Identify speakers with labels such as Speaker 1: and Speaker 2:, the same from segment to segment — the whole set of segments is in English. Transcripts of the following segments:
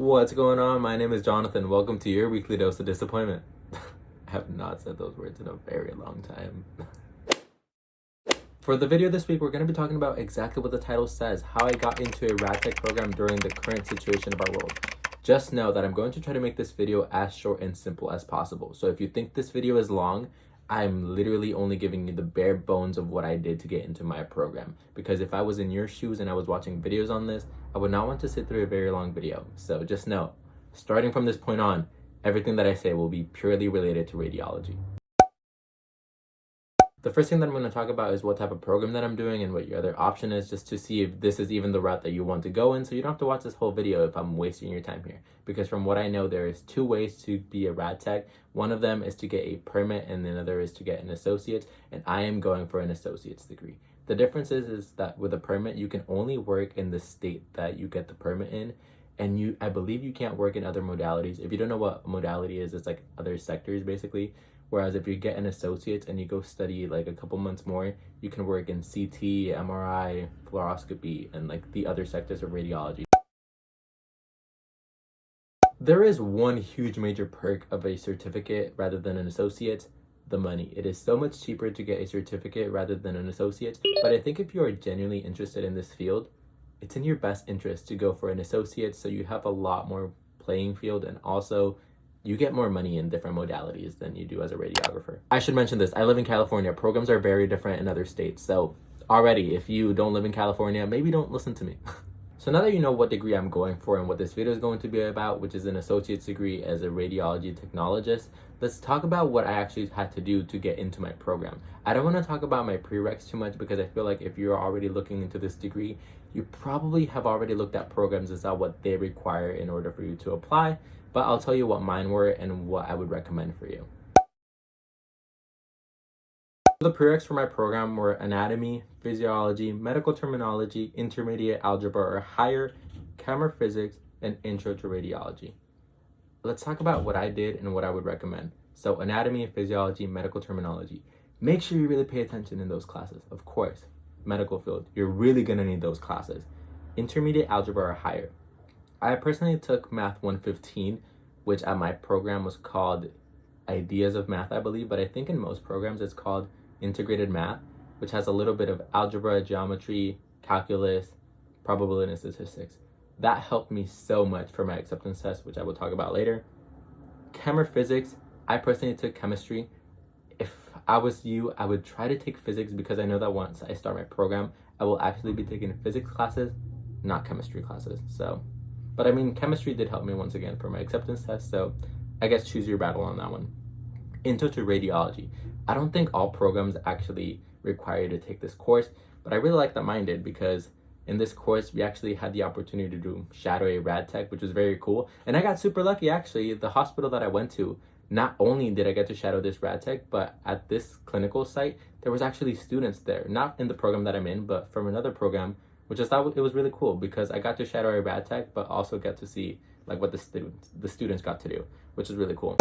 Speaker 1: What's going on? My name is Jonathan. Welcome to your weekly dose of disappointment. I have not said those words in a very long time. For the video this week, we're going to be talking about exactly what the title says, how I got into a RAD-TECH program during the current situation of our world. Just know that I'm going to try to make this video as short and simple as possible. So if you think this video is long, I'm literally only giving you the bare bones of what I did to get into my program. Because if I was in your shoes and I was watching videos on this, I would not want to sit through a very long video. So just know, starting from this point on, everything that I say will be purely related to radiology. The first thing that I'm going to talk about is what type of program that I'm doing and what your other option is, just to see if this is even the route that you want to go in, so you don't have to watch this whole video if I'm wasting your time here. Because from what I know, there is two ways to be a RAD-TECH. One of them is to get a permit and the other is to get an associate's, and I am going for an associate's degree. The difference is that with a permit, you can only work in the state that you get the permit in, and I believe you can't work in other modalities. If you don't know what a modality is, it's like other sectors basically. Whereas if you get an associate's and you go study like a couple months more, you can work in CT, MRI, fluoroscopy, and like the other sectors of radiology. There is one huge major perk of a certificate rather than an associate: the money. It is so much cheaper to get a certificate rather than an associate. But I think if you are genuinely interested in this field, it's in your best interest to go for an associate, so you have a lot more playing field, and also you get more money in different modalities than you do as a radiographer. I should mention this, I live in California. Programs are very different in other states. So already, if you don't live in California, maybe don't listen to me. So now that you know what degree I'm going for and what this video is going to be about, which is an associate's degree as a radiology technologist, let's talk about what I actually had to do to get into my program. I don't want to talk about my prereqs too much because I feel like if you're already looking into this degree, you probably have already looked at programs and saw what they require in order for you to apply. But I'll tell you what mine were and what I would recommend for you. The prereqs for my program were anatomy, physiology, medical terminology, intermediate algebra or higher, camera physics, and intro to radiology. Let's talk about what I did and what I would recommend. So anatomy, physiology, medical terminology. Make sure you really pay attention in those classes. Of course, medical field, you're really gonna need those classes. Intermediate algebra or higher. I personally took Math 115, which at my program was called Ideas of Math, I believe, but I think in most programs it's called Integrated Math, which has a little bit of algebra, geometry, calculus, probability and statistics. That helped me so much for my acceptance test, which I will talk about later. Chem or physics, I personally took chemistry. If I was you, I would try to take physics because I know that once I start my program, I will actually be taking physics classes, not chemistry classes. But I mean, chemistry did help me once again for my acceptance test, so I guess choose your battle on that one. Intro to radiology. I don't think all programs actually require you to take this course, but I really like that mine did because in this course, we actually had the opportunity to shadow a RAD-TECH, which was very cool. And I got super lucky, actually. The hospital that I went to, not only did I get to shadow this RAD-TECH, but at this clinical site, there was actually students there, not in the program that I'm in, but from another program, which I thought it was really cool because I got to shadow a RAD-TECH, but also get to see like what the students got to do, which is really cool.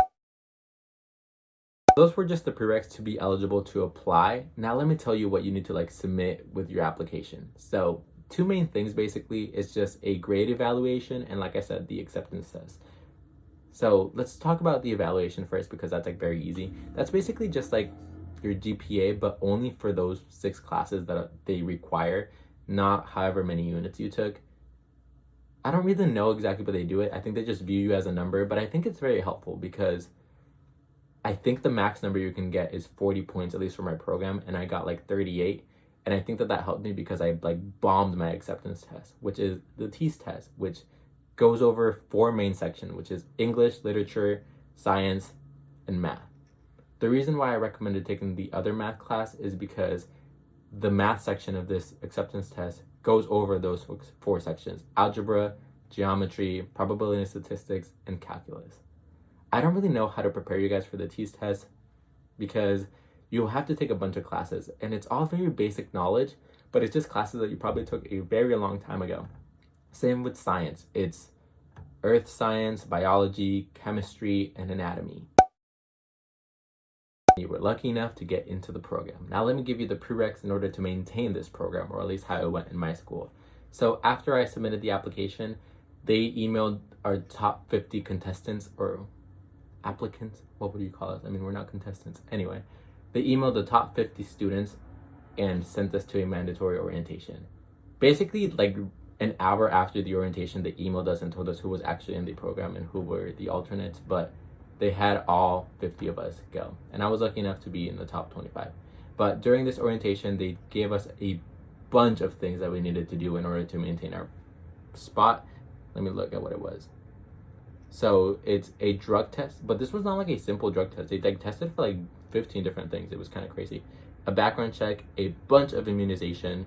Speaker 1: Those were just the prereqs to be eligible to apply. Now let me tell you what you need to like submit with your application. So two main things basically is just a grade evaluation and, like I said, the acceptance test. So let's talk about the evaluation first because that's like very easy. That's basically just like your GPA, but only for those 6 classes that they require, not however many units you took. I don't really know exactly what they do it. I think they just view you as a number, but I think it's very helpful because I think the max number you can get is 40 points, at least for my program, and I got like 38. And I think that helped me because I like bombed my acceptance test, which is the TEAS test, which goes over 4 main sections, which is English, literature, science, and math. The reason why I recommended taking the other math class is because the math section of this acceptance test goes over those 4 sections: algebra, geometry, probability and statistics, and calculus. I don't really know how to prepare you guys for the TEAS test because you'll have to take a bunch of classes and it's all very basic knowledge, but it's just classes that you probably took a very long time ago. Same with science. It's earth science, biology, chemistry, and anatomy. You were lucky enough to get into the program. Now let me give you the prereqs in order to maintain this program, or at least how it went in my school. So after I submitted the application, they emailed our top 50 contestants or applicants. What would you call us? I mean, we're not contestants. Anyway, they emailed the top 50 students and sent us to a mandatory orientation. Basically, like an hour after the orientation, they emailed us and told us who was actually in the program and who were the alternates, but they had all 50 of us go. And I was lucky enough to be in the top 25. But during this orientation, they gave us a bunch of things that we needed to do in order to maintain our spot. Let me look at what it was. So it's a drug test, but this was not like a simple drug test. They like tested for like 15 different things. It was kind of crazy. A background check, a bunch of immunization.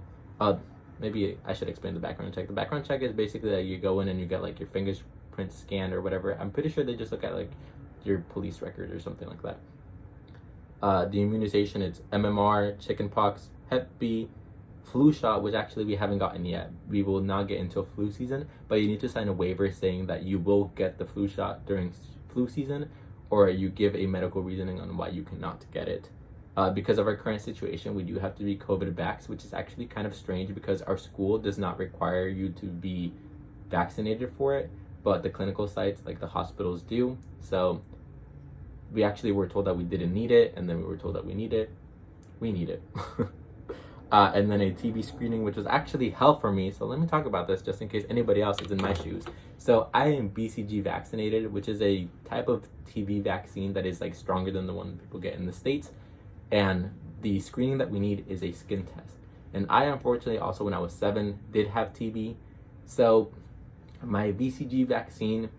Speaker 1: Maybe I should explain the background check. The background check is basically that you go in and you get like your fingerprint scanned or whatever. I'm pretty sure they just look at like your police record or something like that. The immunization, it's MMR, chickenpox, Hep B, flu shot, which actually we haven't gotten yet. We will not get until flu season, but you need to sign a waiver saying that you will get the flu shot during flu season, or you give a medical reasoning on why you cannot get it. Because of our current situation, we do have to be COVID vaxxed, which is actually kind of strange because our school does not require you to be vaccinated for it, but the clinical sites, like the hospitals, do. So we actually were told that we didn't need it, and then we were told that we need it. We need it. And then a TB screening, which was actually hell for me. So let me talk about this just in case anybody else is in my shoes. So I am BCG vaccinated, which is a type of TB vaccine that is like stronger than the one people get in the States. And the screening that we need is a skin test. And I, unfortunately, also when I was 7, did have TB. So my BCG vaccine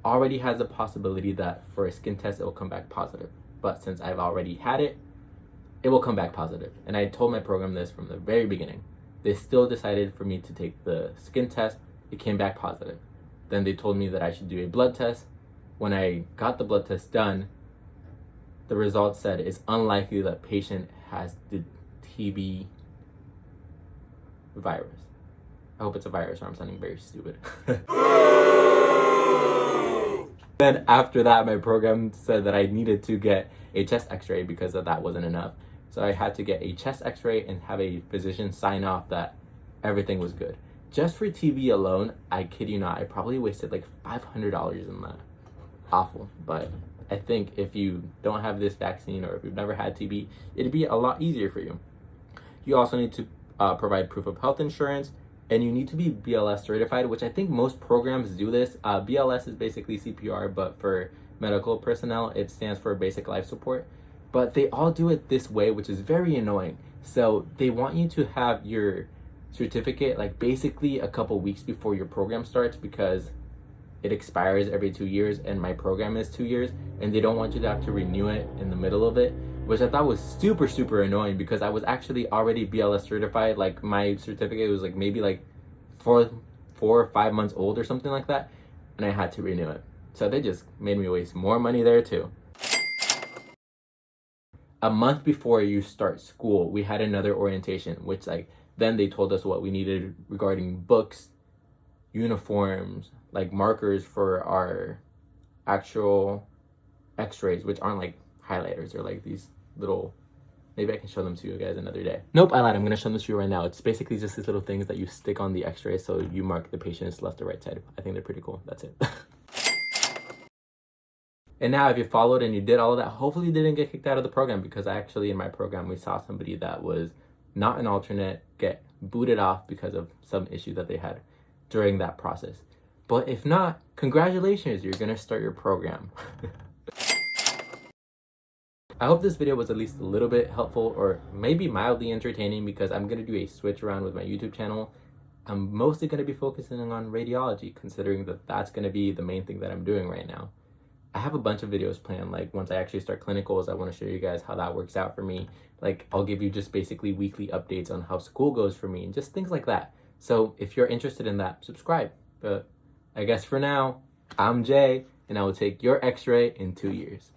Speaker 1: already has a possibility that for a skin test, it will come back positive. But since I've already had it, it will come back positive. And I told my program this from the very beginning. They still decided for me to take the skin test. It came back positive. Then they told me that I should do a blood test. When I got the blood test done, the results said it's unlikely that patient has the TB virus. I hope it's a virus or I'm sounding very stupid. Then after that, my program said that I needed to get a chest x-ray because that wasn't enough. So I had to get a chest x-ray and have a physician sign off that everything was good. Just for TB alone, I kid you not, I probably wasted like $500 in that. Awful. But I think if you don't have this vaccine or if you've never had TB, it'd be a lot easier for you. You also need to provide proof of health insurance, and you need to be BLS certified, which I think most programs do this. BLS is basically CPR, but for medical personnel, it stands for basic life support. But they all do it this way, which is very annoying. So they want you to have your certificate like basically a couple weeks before your program starts because it expires every 2 years and my program is 2 years, and they don't want you to have to renew it in the middle of it, which I thought was super, super annoying because I was actually already BLS certified. Like my certificate was like maybe like 4 or 5 months old or something like that, and I had to renew it. So they just made me waste more money there too. A month before you start school, we had another orientation, which like then they told us what we needed regarding books, uniforms, like markers for our actual x-rays, which aren't like highlighters or like these little, maybe I can show them to you guys another day. Nope, I lied, I'm gonna show them to you right now. It's basically just these little things that you stick on the x-ray so you mark the patient's left or right side. I think they're pretty cool, that's it. And now if you followed and you did all of that, hopefully you didn't get kicked out of the program, because actually in my program we saw somebody that was not an alternate get booted off because of some issue that they had during that process. But if not, congratulations, you're gonna start your program. I hope this video was at least a little bit helpful or maybe mildly entertaining, because I'm gonna do a switch around with my YouTube channel. I'm mostly gonna be focusing on radiology, considering that that's gonna be the main thing that I'm doing right now. I have a bunch of videos planned, like once I actually start clinicals, I want to show you guys how that works out for me. Like I'll give you just basically weekly updates on how school goes for me and just things like that. So if you're interested in that, subscribe. But I guess for now, I'm Jay, and I will take your x-ray in 2 years.